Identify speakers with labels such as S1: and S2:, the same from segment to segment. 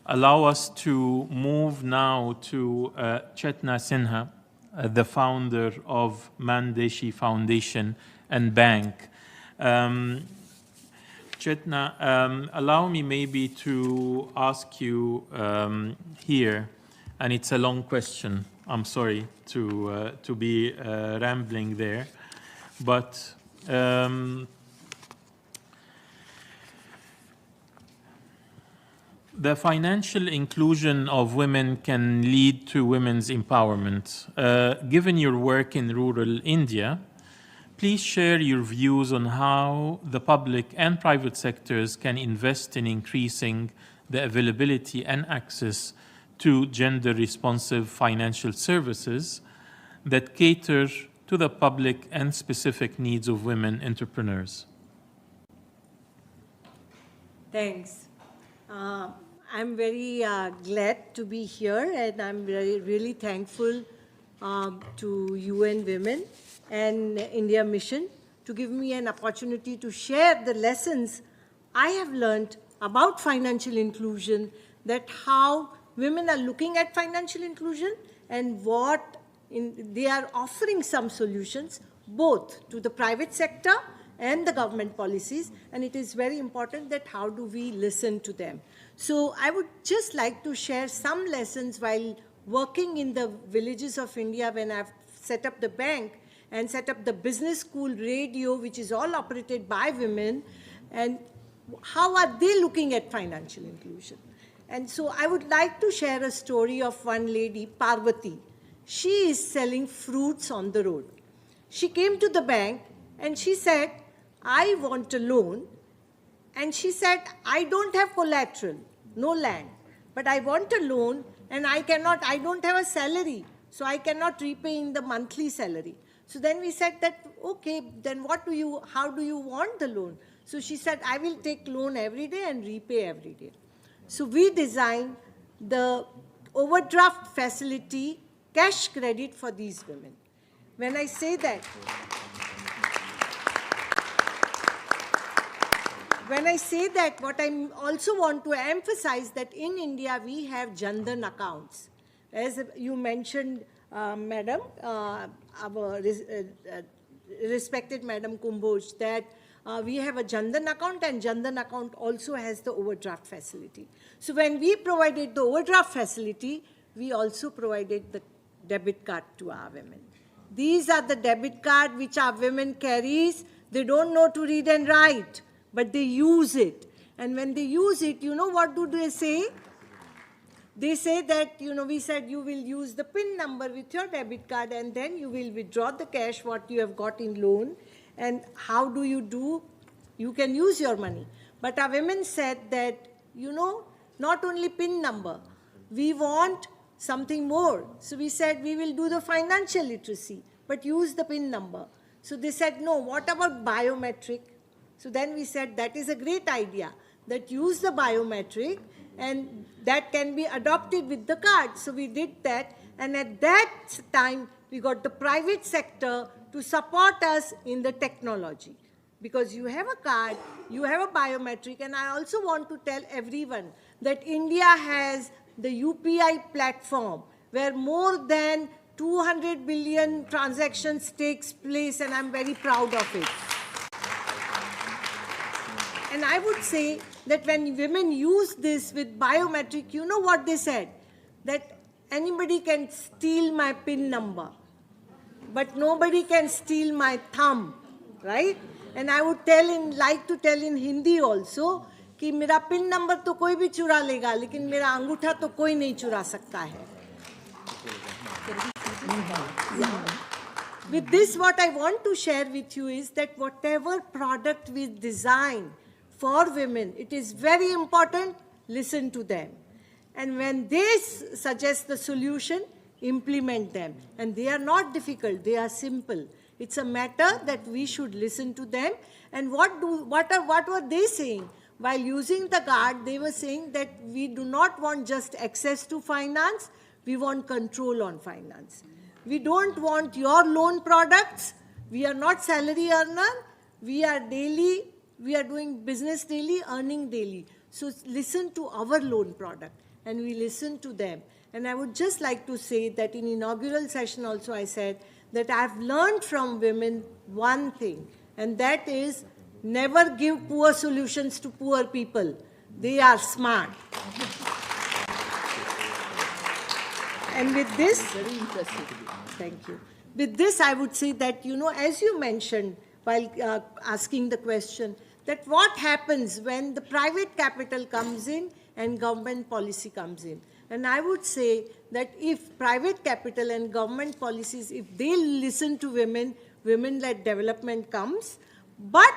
S1: allow us to move now to Chetna Sinha, the founder of Mann Deshi Foundation and Bank. Chetna, allow me maybe to ask you here, and it's a long question. I'm sorry to be rambling there, but the financial inclusion of women can lead to women's empowerment. Given your work in rural India, please share your views on how the public and private sectors can invest in increasing the availability and access to gender-responsive financial services that cater to the public and specific needs of women entrepreneurs.
S2: Thanks. I'm very glad to be here, and I'm really thankful to UN Women and India Mission to give me an opportunity to share the lessons I have learned about financial inclusion, that how women are looking at financial inclusion and what they are offering some solutions both to the private sector and the government policies, and it is very important that how do we listen to them. So I would just like to share some lessons while working in the villages of India when I've set up the bank and set up the business school radio, which is all operated by women, and how are they looking at financial inclusion. And so I would like to share a story of one lady, Parvati. She is selling fruits on the road. She came to the bank and she said, I want a loan. And she said, I don't have collateral, no land, but I want a loan and I don't have a salary, so I cannot repay in the monthly salary. So then we said that, okay, then how do you want the loan? So she said, I will take loan every day and repay every day. So we designed the overdraft facility, cash credit for these women. When I say that, what I also want to emphasize that in India we have Jan-Dhan accounts. As you mentioned, Madam, our respected Madam Kumbhoj, that we have a Jan-Dhan account, and Jan-Dhan account also has the overdraft facility. So when we provided the overdraft facility, we also provided the debit card to our women. These are the debit card which our women carries. They don't know to read and write, but they use it. And when they use it, you know what do they say? They say that, we said you will use the PIN number with your debit card and then you will withdraw the cash what you have got in loan. And how do? You can use your money. But our women said that, not only PIN number, we want something more. So we said we will do the financial literacy, but use the PIN number. So they said, no, what about biometric? So then we said that is a great idea, that use the biometric and that can be adopted with the card. So we did that, and at that time we got the private sector to support us in the technology. Because you have a card, you have a biometric, and I also want to tell everyone that India has the UPI platform where more than 200 billion transactions takes place, and I'm very proud of it. And I would say that when women use this with biometric, you know what they said? That anybody can steal my PIN number, but nobody can steal my thumb, right? And I would like to tell in Hindi also, कि मेरा PIN number तो कोई भी चुरा लेगा, लेकिन मेरा अंगूठा तो कोई नहीं चुरा सकता है. With this, what I want to share with you is that whatever product we design for women, it is very important, listen to them. And when they suggest the solution, implement them. And they are not difficult, they are simple. It's a matter that we should listen to them. And what were they saying? While using the card, they were saying that we do not want just access to finance, we want control on finance. We don't want your loan products. We are not salary earner. We are doing business daily, earning daily. So listen to our loan product. and we listen to them. And I would just like to say that in inaugural session also I said that I've learned from women one thing, and that is never give poor solutions to poor people. They are smart. And with this,
S3: Very impressive.
S2: thank you. With this, I would say that, as you mentioned while asking the question, that what happens when the private capital comes in and government policy comes in. And I would say that if private capital and government policies, if they listen to women, women-led development comes, but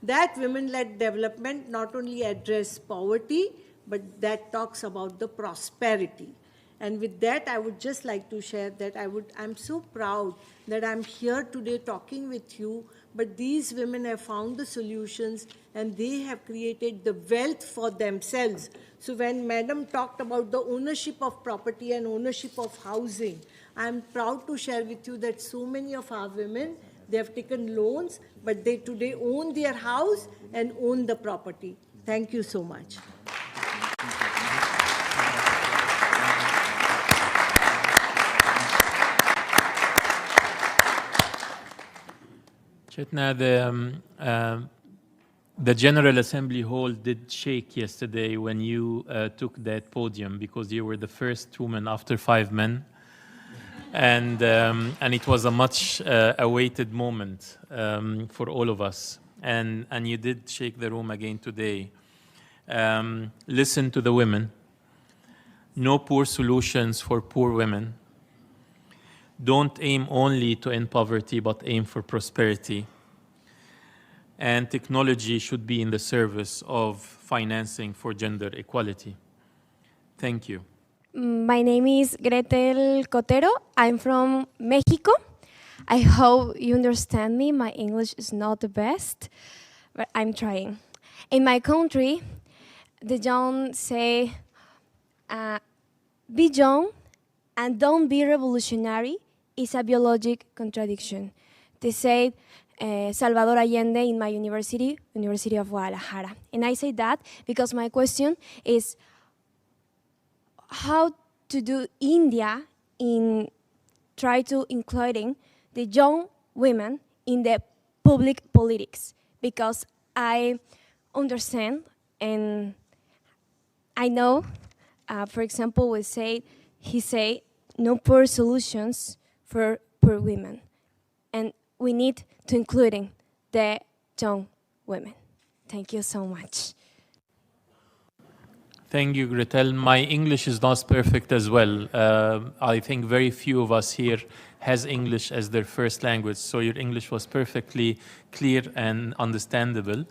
S2: that women-led development not only address poverty, but that talks about the prosperity. And with that, I would just like to share that I'm so proud that I'm here today talking with you, but these women have found the solutions and they have created the wealth for themselves. So when Madam talked about the ownership of property and ownership of housing, I'm proud to share with you that so many of our women, they have taken loans, but they today own their house and own the property. Thank you so much.
S1: Chetna, the General Assembly Hall did shake yesterday when you took that podium, because you were the first woman after 5 men. And it was a much awaited moment for all of us. And you did shake the room again today. Listen to the women. No poor solutions for poor women. Don't aim only to end poverty, but aim for prosperity. And technology should be in the service of financing for gender equality. Thank you.
S4: My name is Gretel Cotero. I'm from Mexico. I hope you understand me. My English is not the best, but I'm trying. In my country, the young say, be young and don't be revolutionary is a biologic contradiction. They say Salvador Allende in my university, University of Guadalajara. And I say that because my question is how to do India in try to including the young women in the public politics, because I understand and I know, for example, he say no poor solutions for poor women, and we need to including the young women. Thank you so much.
S1: Thank you, Gretel. My English is not perfect as well. I think very few of us here has English as their first language, so your English was perfectly clear and understandable.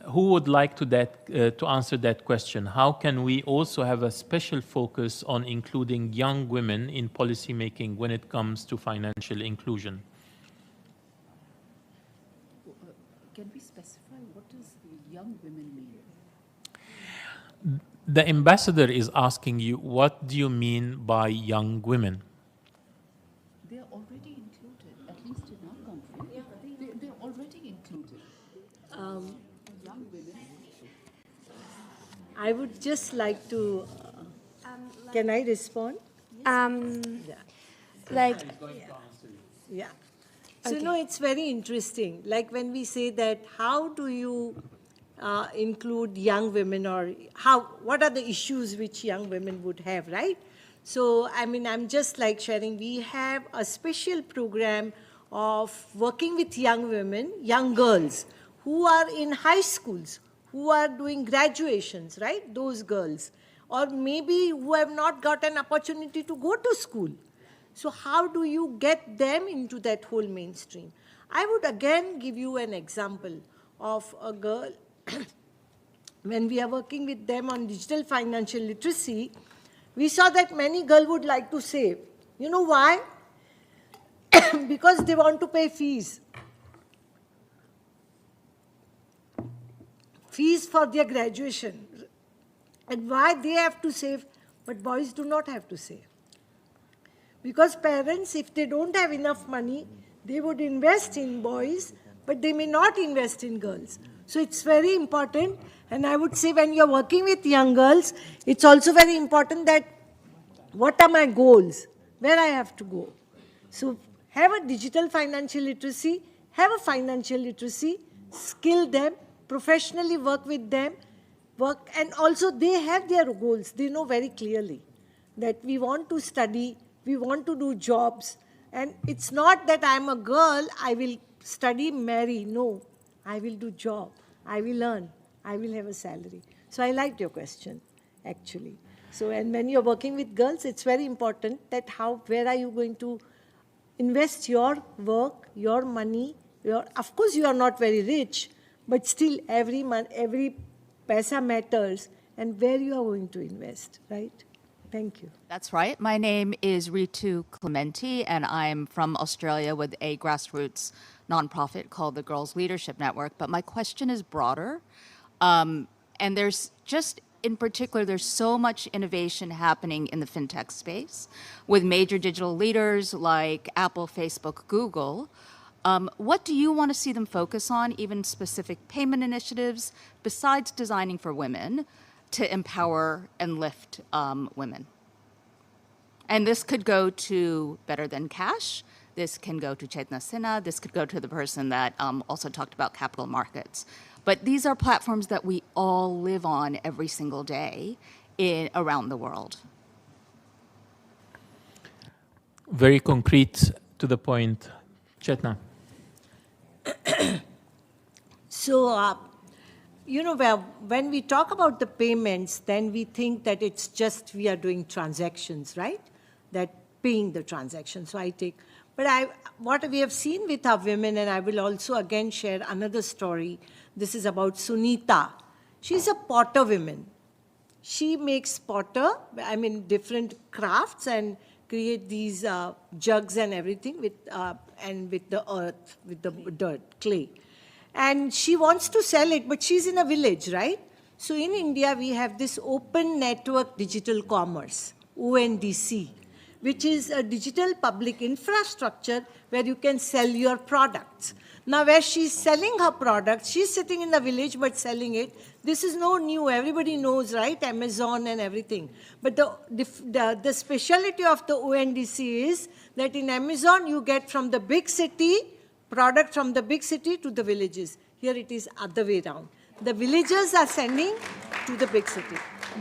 S1: Who would like to answer that question? How can we also have a special focus on including young women in policymaking when it comes to financial inclusion?
S3: Can we specify what does young women mean?
S1: The ambassador is asking you, what do you mean by young women?
S3: They are already included, at least in our country. They're already included. Young women.
S2: I would just like to, can I respond?
S4: Like,
S2: Yeah. So, it's very interesting. Like when we say that, how do you include young women, or what are the issues which young women would have, right? So, I'm just like sharing, we have a special program of working with young women, young girls, who are in high schools, who are doing graduations, right? Those girls. Or maybe who have not got an opportunity to go to school. So how do you get them into that whole mainstream? I would again give you an example of a girl. When we are working with them on digital financial literacy, we saw that many girls would like to save. You know why? Because they want to pay fees. Fees for their graduation. And why they have to save, but boys do not have to save. Because parents, if they don't have enough money, they would invest in boys, but they may not invest in girls. So it's very important. And I would say when you're working with young girls, it's also very important that what are my goals, where I have to go. So have a digital financial literacy, have a financial literacy, skill them, professionally work with them, work, and also they have their goals. They know very clearly that we want to study, we want to do jobs, and it's not that I'm a girl, I will study, marry. No, I will do job, I will earn, I will have a salary. So I liked your question, actually. So, and when you're working with girls, it's very important that where are you going to invest your work, your money, of course you are not very rich, but still every month, every paisa matters, and where you are going to invest, right? Thank you.
S5: That's right. My name is Ritu Clementi, and I'm from Australia with a grassroots nonprofit called the Girls Leadership Network. But my question is broader. And there's just, in particular, there's so much innovation happening in the fintech space with major digital leaders like Apple, Facebook, Google. What do you want to see them focus on, even specific payment initiatives, besides designing for women, to empower and lift women? And this could go to Better Than Cash. This can go to Chetna Sinha. This could go to the person that also talked about capital markets. But these are platforms that we all live on every single day around the world.
S1: Very concrete, to the point. Chetna.
S2: So, when we talk about the payments, then we think that it's just we are doing transactions, right? That paying the transaction. So but what we have seen with our women, and I will also again share another story. This is about Sunita. She's a potter woman. She makes different crafts and create these jugs and everything with the earth, with the dirt, clay. And she wants to sell it, but she's in a village, right? So in India, we have this Open Network Digital Commerce, ONDC, which is a digital public infrastructure where you can sell your products. Now, where she's selling her products, she's sitting in the village but selling it. This is no new. Everybody knows, right? Amazon and everything. But the specialty of the ONDC is that in Amazon, you get from the big city, product from the big city to the villages. Here it is other way around. The villagers are sending to the big city.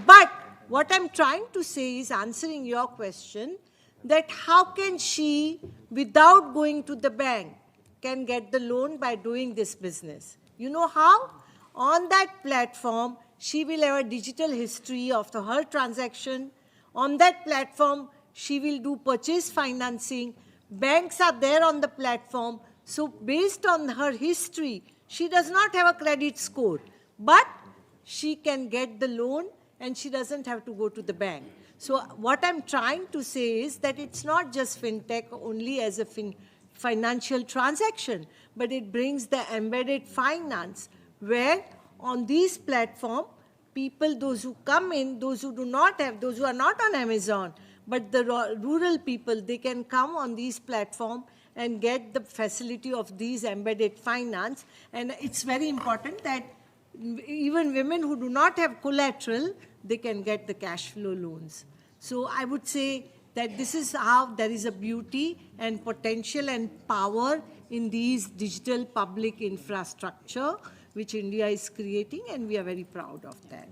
S2: But what I'm trying to say is answering your question, that how can she, without going to the bank, can get the loan by doing this business? You know how? On that platform, she will have a digital history of her transaction. On that platform, she will do purchase financing. Banks are there on the platform. So based on her history, she does not have a credit score, but she can get the loan and she doesn't have to go to the bank. So what I'm trying to say is that it's not just fintech only as a financial transaction, but it brings the embedded finance, where on these platforms, people, those who come in, those who do not have, those who are not on Amazon, but the rural people, they can come on these platforms and get the facility of these embedded finance. And it's very important that even women who do not have collateral, they can get the cash flow loans. So I would say that this is how there is a beauty and potential and power in these digital public infrastructure which India is creating, and we are very proud of that.